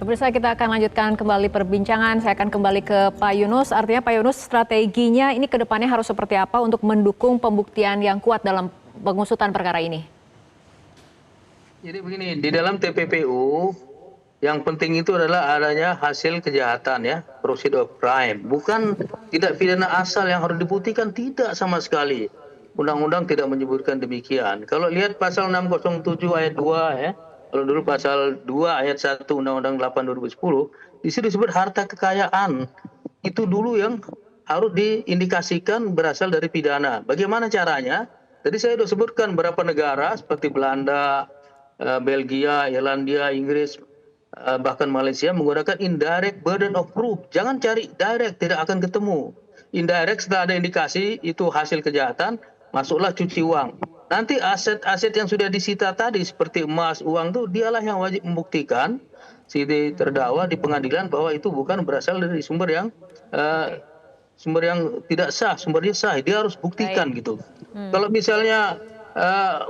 Pemirsa, kita akan lanjutkan kembali perbincangan. Saya akan kembali ke Pak Yunus. Artinya Pak Yunus, strateginya ini ke depannya harus seperti apa untuk mendukung pembuktian yang kuat dalam pengusutan perkara ini? Jadi begini, di dalam TPPU yang penting itu adalah adanya hasil kejahatan ya, proceed of crime. Bukan tidak pidana asal yang harus dibuktikan, tidak sama sekali. Undang-undang tidak menyebutkan demikian. Kalau lihat pasal 607 ayat 2 ya, kalau dulu pasal 2 ayat 1 Undang-Undang 8 2010, di situ disebut harta kekayaan. Itu dulu yang harus diindikasikan berasal dari pidana. Bagaimana caranya? Tadi saya sudah sebutkan beberapa negara seperti Belanda, Belgia, Irlandia, Inggris, bahkan Malaysia menggunakan indirect burden of proof. Jangan cari direct, tidak akan ketemu. Indirect setelah ada indikasi itu hasil kejahatan, masuklah cuci uang. Nanti aset-aset yang sudah disita tadi seperti emas, uang itu dialah yang wajib membuktikan si terdakwa di pengadilan bahwa itu bukan berasal dari eh, sumber yang tidak sah, sumbernya sah. Dia harus buktikan gitu. Kalau misalnya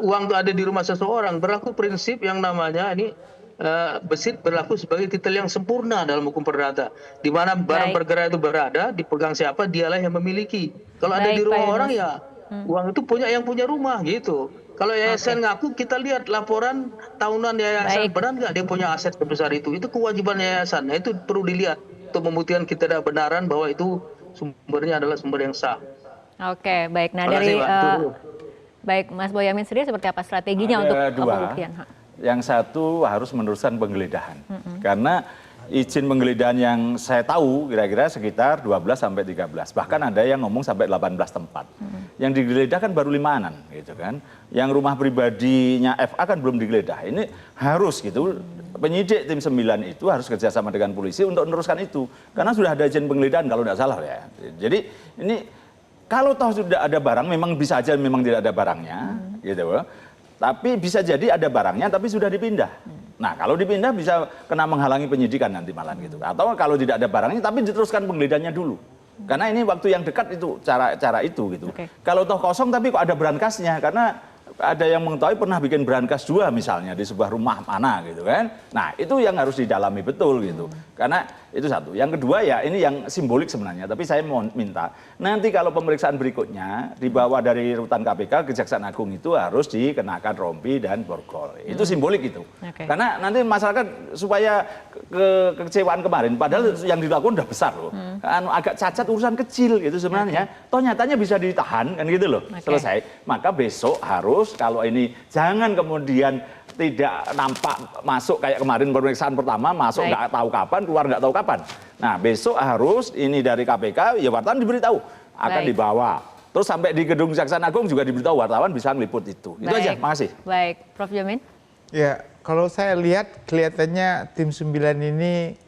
uang itu ada di rumah seseorang, berlaku prinsip yang namanya ini besit berlaku sebagai titel yang sempurna dalam hukum perdata. Di mana barang perkara itu berada, dipegang siapa, dialah yang memiliki. Kalau ada di Baik, Pak rumah orang Yunus. ya uang itu punya yang punya rumah gitu. Kalau Oke, yayasan ngaku, kita lihat laporan tahunan yayasan, baik. benar nggak dia punya aset sebesar itu? Itu kewajiban yayasan. Nah, itu perlu dilihat untuk membuktikan ketidakbenaran bahwa itu sumbernya adalah sumber yang sah. Oke, baik. Nah, Terima kasih, dari Pak. Itu dulu. baik Mas Boyamin sendiri seperti apa strateginya untuk Ada dua. pembuktian? Yang satu harus meneruskan penggeledahan. Karena izin penggeledahan yang saya tahu kira-kira sekitar 12 sampai 13. Bahkan ada yang ngomong sampai 18 tempat. Yang digeledah kan baru 5-an gitu kan. Yang rumah pribadinya FA kan belum digeledah. Ini harus gitu. Penyidik tim 9 itu harus kerjasama dengan polisi untuk meneruskan itu. Karena sudah ada izin penggeledahan kalau tidak salah ya. Jadi ini kalau toh sudah ada barang, memang bisa aja memang tidak ada barangnya, gitu. Tapi bisa jadi ada barangnya, tapi sudah dipindah. Nah, kalau dipindah bisa kena menghalangi penyidikan nanti malam gitu. Atau kalau tidak ada barangnya, tapi diteruskan penggeledahannya dulu. Karena ini waktu yang dekat itu cara itu gitu. Kalau toh kosong, tapi kok ada berangkasnya, karena ada yang mengetahui pernah bikin berangkas 2 misalnya di sebuah rumah mana gitu kan. Nah, itu yang harus didalami betul gitu. Karena itu satu. Yang kedua ya ini yang simbolik sebenarnya, tapi saya mau minta nanti kalau pemeriksaan berikutnya dibawa dari rutan KPK Kejaksaan Agung itu harus dikenakan rompi dan borgol. Itu simbolik itu. Karena nanti masyarakat supaya kekecewaan kemarin padahal yang dilakukan udah besar loh. Agak cacat urusan kecil gitu sebenarnya. Toh nyatanya bisa ditahan kan gitu loh. Selesai. Maka besok harus kalau ini jangan kemudian tidak nampak masuk kayak kemarin pemeriksaan pertama masuk nggak tahu kapan keluar nggak tahu kapan. Nah besok harus ini dari KPK ya wartawan diberitahu akan dibawa. Terus sampai di gedung Kejaksaan Agung juga diberitahu wartawan bisa ngeliput itu. Itu aja, makasih. Baik, Prof. Jamin. Ya, kalau saya lihat kelihatannya tim 9 ini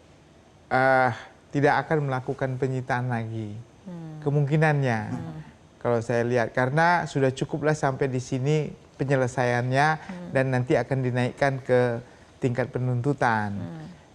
tidak akan melakukan penyitaan lagi. Kemungkinannya. Kalau saya lihat karena sudah cukuplah sampai di sini penyelesaiannya dan nanti akan dinaikkan ke tingkat penuntutan.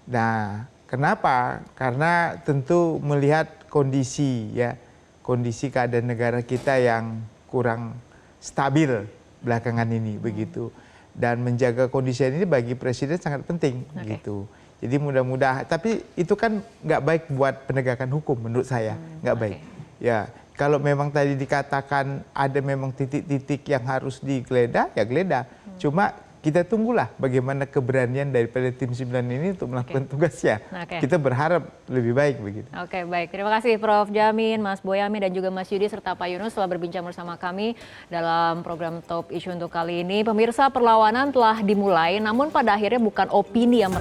Nah, kenapa? Karena tentu melihat kondisi ya, kondisi keadaan negara kita yang kurang stabil belakangan ini begitu. Dan menjaga kondisi ini bagi presiden sangat penting gitu. Jadi mudah-mudahan, tapi itu kan nggak baik buat penegakan hukum menurut saya, nggak baik. Ya, kalau memang tadi dikatakan ada memang titik-titik yang harus digeledah, ya geledah. Cuma kita tunggulah bagaimana keberanian daripada tim 9 ini untuk melakukan tugasnya. Kita berharap lebih baik begitu. Oke, baik. Terima kasih Prof. Jamin, Mas Boyamin, dan juga Mas Yudi serta Pak Yunus telah berbincang bersama kami dalam program Top Issue untuk kali ini. Pemirsa, perlawanan telah dimulai, namun pada akhirnya bukan opini yang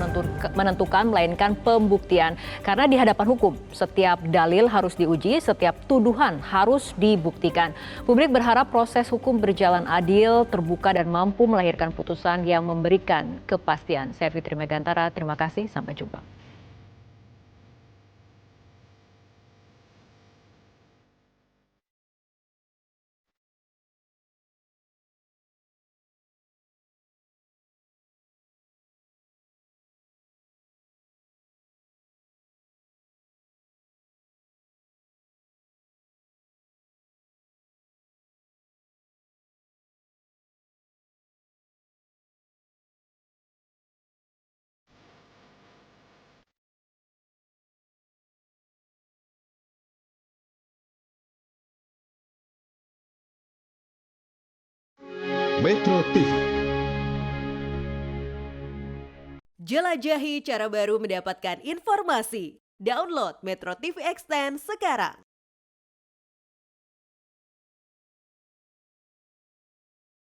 menentukan, melainkan pembuktian. Karena di hadapan hukum, setiap dalil harus diuji, setiap tuduhan harus dibuktikan. Publik berharap proses hukum berjalan adil, terbuka, dan mampu melahirkan putusan yang memberikan kepastian. Saya Fitri Megantara, terima kasih, sampai jumpa. Metro TV. Jelajahi cara baru mendapatkan informasi. Download Metro TV Extend sekarang.